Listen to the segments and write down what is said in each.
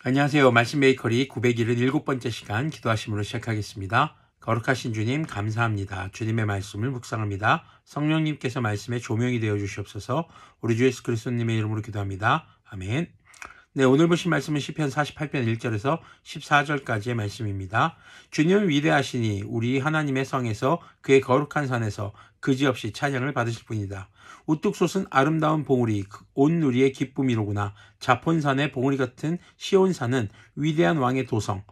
안녕하세요. 말씀 메이커리 977번째 시간 기도하심으로 시작하겠습니다. 거룩하신 주님 감사합니다. 주님의 말씀을 묵상합니다. 성령님께서 말씀에 조명이 되어 주시옵소서. 우리 주 예수 그리스도님의 이름으로 기도합니다. 아멘. 네, 오늘 보신 말씀은 시편 48편 1절에서 14절까지의 말씀입니다. 주님은 위대하시니 우리 하나님의 성에서 그의 거룩한 산에서 그지없이 찬양을 받으실 분이다. 우뚝 솟은 아름다운 봉우리 온 누리의 기쁨이로구나. 자폰산의 봉우리 같은 시온산은 위대한 왕의 도성.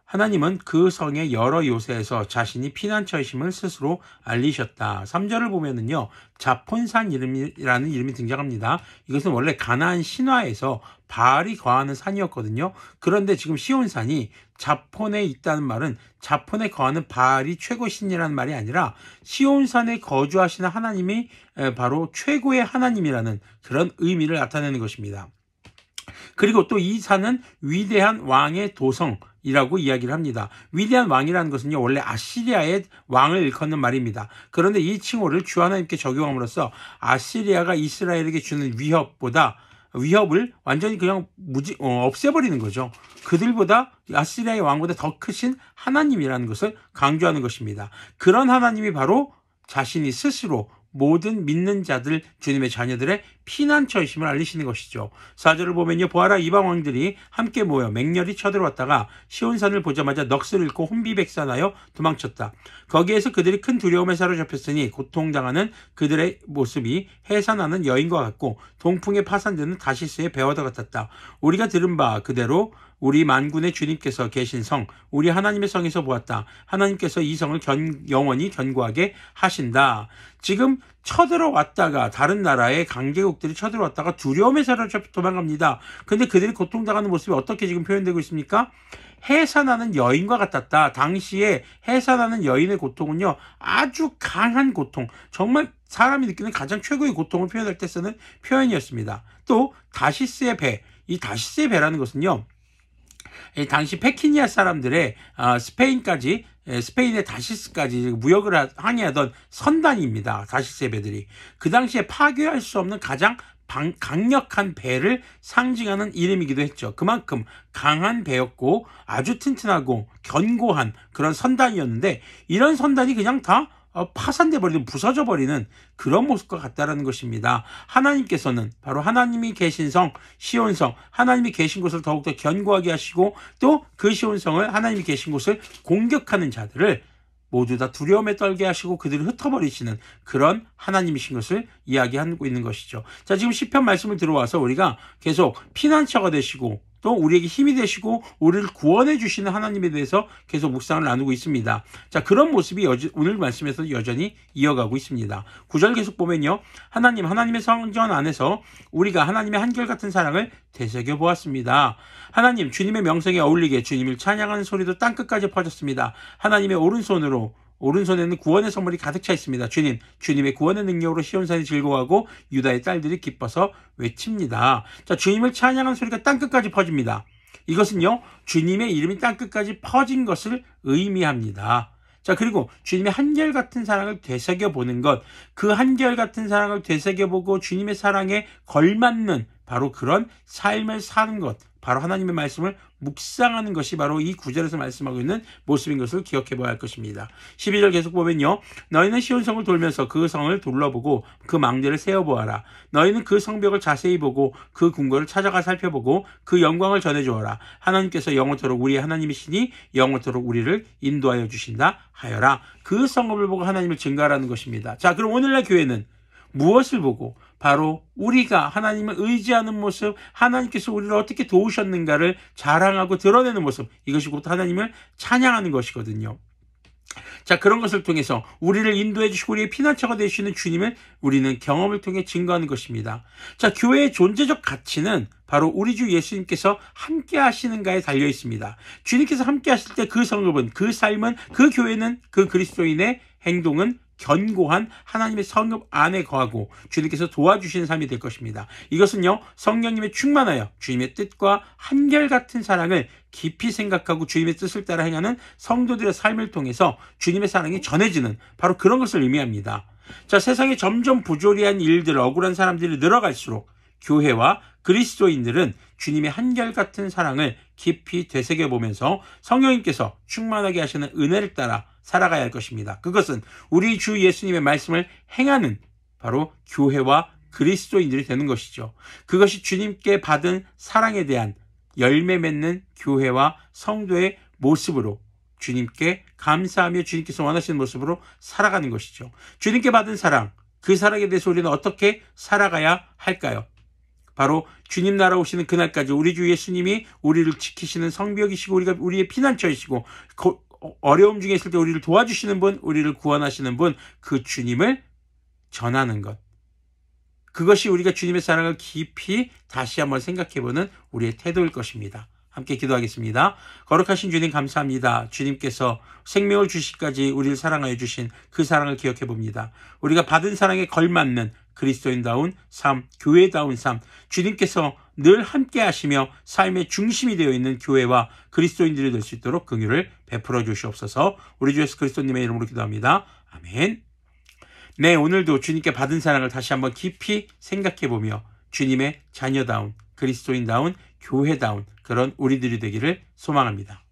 하나님은 그 성의 여러 요새에서 자신이 피난처이심을 스스로 알리셨다. 3절을 보면은요, 자폰산 이라는 이름이 등장합니다. 이것은 원래 가나안 신화에서 바알이 거하는 산이었거든요. 그런데 지금 시온산이 자폰에 있다는 말은 자폰에 거하는 바알이 최고신이라는 말이 아니라 시온산에 거주하시는 하나님이 바로 최고의 하나님이라는 그런 의미를 나타내는 것입니다. 그리고 또 이 산은 위대한 왕의 도성이라고 이야기를 합니다. 위대한 왕이라는 것은요, 원래 아시리아의 왕을 일컫는 말입니다. 그런데 이 칭호를 주 하나님께 적용함으로써 아시리아가 이스라엘에게 주는 위협을 완전히 그냥 없애버리는 거죠. 그들보다 아시리아의 왕보다 더 크신 하나님이라는 것을 강조하는 것입니다. 그런 하나님이 바로 자신이 스스로 모든 믿는 자들, 주님의 자녀들의 피난처이심을 알리시는 것이죠. 4절을 보면요, 보아라, 이방 왕들이 함께 모여 맹렬히 쳐들어왔다가 시온산을 보자마자 넋을 잃고 혼비백산하여 도망쳤다. 거기에서 그들이 큰 두려움에 사로잡혔으니 고통당하는 그들의 모습이 해산하는 여인과 같고 동풍에 파산되는 다시스의 배와 같았다. 우리가 들은 바 그대로 우리 만군의 주님께서 계신 성, 우리 하나님의 성에서 보았다. 하나님께서 이 성을 영원히 견고하게 하신다. 지금 쳐들어왔다가 다른 나라의 강대국들이 쳐들어왔다가 두려움에 사로잡혀 도망갑니다. 근데 그들이 고통당하는 모습이 어떻게 지금 표현되고 있습니까? 해산하는 여인과 같았다. 당시에 해산하는 여인의 고통은요, 아주 강한 고통, 정말 사람이 느끼는 가장 최고의 고통을 표현할 때 쓰는 표현이었습니다. 또 다시스의 배, 이 다시스의 배라는 것은요, 당시 페키니아 사람들의 스페인의 다시스까지 무역을 항해하던 선단입니다. 다시스의 배들이. 그 당시에 파괴할 수 없는 가장 강력한 배를 상징하는 이름이기도 했죠. 그만큼 강한 배였고 아주 튼튼하고 견고한 그런 선단이었는데, 이런 선단이 그냥 다 파산돼 버리는, 부서져 버리는 그런 모습과 같다라는 것입니다. 하나님께서는 바로 하나님이 계신 성 시온성, 하나님이 계신 곳을 더욱더 견고하게 하시고 또 그 시온성을, 하나님이 계신 곳을 공격하는 자들을 모두 다 두려움에 떨게 하시고 그들을 흩어버리시는 그런 하나님이신 것을 이야기하고 있는 것이죠. 자, 지금 시편 말씀을 들어와서 우리가 계속 피난처가 되시고 또 우리에게 힘이 되시고 우리를 구원해 주시는 하나님에 대해서 계속 묵상을 나누고 있습니다. 자, 그런 모습이 오늘 말씀에서 여전히 이어가고 있습니다. 9절 계속 보면요, 하나님의 성전 안에서 우리가 하나님의 한결같은 사랑을 되새겨 보았습니다. 하나님, 주님의 명성에 어울리게 주님을 찬양하는 소리도 땅끝까지 퍼졌습니다. 하나님의 오른손에는 구원의 선물이 가득 차 있습니다. 주님의 구원의 능력으로 시온산이 즐거워하고 유다의 딸들이 기뻐서 외칩니다. 자, 주님을 찬양하는 소리가 땅끝까지 퍼집니다. 이것은요, 주님의 이름이 땅끝까지 퍼진 것을 의미합니다. 자, 그리고 주님의 한결같은 사랑을 되새겨보는 것, 그 한결같은 사랑을 되새겨보고 주님의 사랑에 걸맞는 바로 그런 삶을 사는 것, 바로 하나님의 말씀을 묵상하는 것이 바로 이 9절에서 말씀하고 있는 모습인 것을 기억해 봐야 할 것입니다. 12절 계속 보면요, 너희는 시온성을 돌면서 그 성을 둘러보고 그 망대를 세어보아라. 너희는 그 성벽을 자세히 보고 그 궁궐을 찾아가 살펴보고 그 영광을 전해주어라. 하나님께서 영원토록 우리의 하나님이시니 영원토록 우리를 인도하여 주신다 하여라. 그 성읍을 보고 하나님을 증거하라는 것입니다. 자, 그럼 오늘날 교회는 무엇을 보고, 바로 우리가 하나님을 의지하는 모습, 하나님께서 우리를 어떻게 도우셨는가를 자랑하고 드러내는 모습, 이것이 곧 하나님을 찬양하는 것이거든요. 자, 그런 것을 통해서 우리를 인도해 주시고 우리의 피난처가 되시는 주님을 우리는 경험을 통해 증거하는 것입니다. 자, 교회의 존재적 가치는 바로 우리 주 예수님께서 함께 하시는가에 달려 있습니다. 주님께서 함께 하실 때 그 성읍은, 그 삶은, 그 교회는, 그 그리스도인의 행동은 견고한 하나님의 성읍 안에 거하고 주님께서 도와주시는 삶이 될 것입니다. 이것은요, 성령님의 충만하여 주님의 뜻과 한결같은 사랑을 깊이 생각하고 주님의 뜻을 따라 행하는 성도들의 삶을 통해서 주님의 사랑이 전해지는 바로 그런 것을 의미합니다. 자, 세상에 점점 부조리한 일들, 억울한 사람들이 늘어갈수록 교회와 그리스도인들은 주님의 한결같은 사랑을 깊이 되새겨보면서 성령님께서 충만하게 하시는 은혜를 따라 살아가야 할 것입니다. 그것은 우리 주 예수님의 말씀을 행하는 바로 교회와 그리스도인들이 되는 것이죠. 그것이 주님께 받은 사랑에 대한 열매 맺는 교회와 성도의 모습으로 주님께 감사하며 주님께서 원하시는 모습으로 살아가는 것이죠. 주님께 받은 사랑, 그 사랑에 대해서 우리는 어떻게 살아가야 할까요? 바로 주님 나라 오시는 그날까지 우리 주 예수님이 우리를 지키시는 성벽이시고 우리가 우리의 피난처이시고 어려움 중에 있을 때 우리를 도와주시는 분, 우리를 구원하시는 분, 그 주님을 전하는 것. 그것이 우리가 주님의 사랑을 깊이 다시 한번 생각해보는 우리의 태도일 것입니다. 함께 기도하겠습니다. 거룩하신 주님 감사합니다. 주님께서 생명을 주시기까지 우리를 사랑하여 주신 그 사랑을 기억해 봅니다. 우리가 받은 사랑에 걸맞는 그리스도인다운 삶, 교회다운 삶, 주님께서 늘 함께 하시며 삶의 중심이 되어 있는 교회와 그리스도인들이 될 수 있도록 긍휼을 베풀어 주시옵소서. 우리 주 예수 그리스도님의 이름으로 기도합니다. 아멘. 네, 오늘도 주님께 받은 사랑을 다시 한번 깊이 생각해 보며 주님의 자녀다운, 그리스도인다운, 교회다운 그런 우리들이 되기를 소망합니다.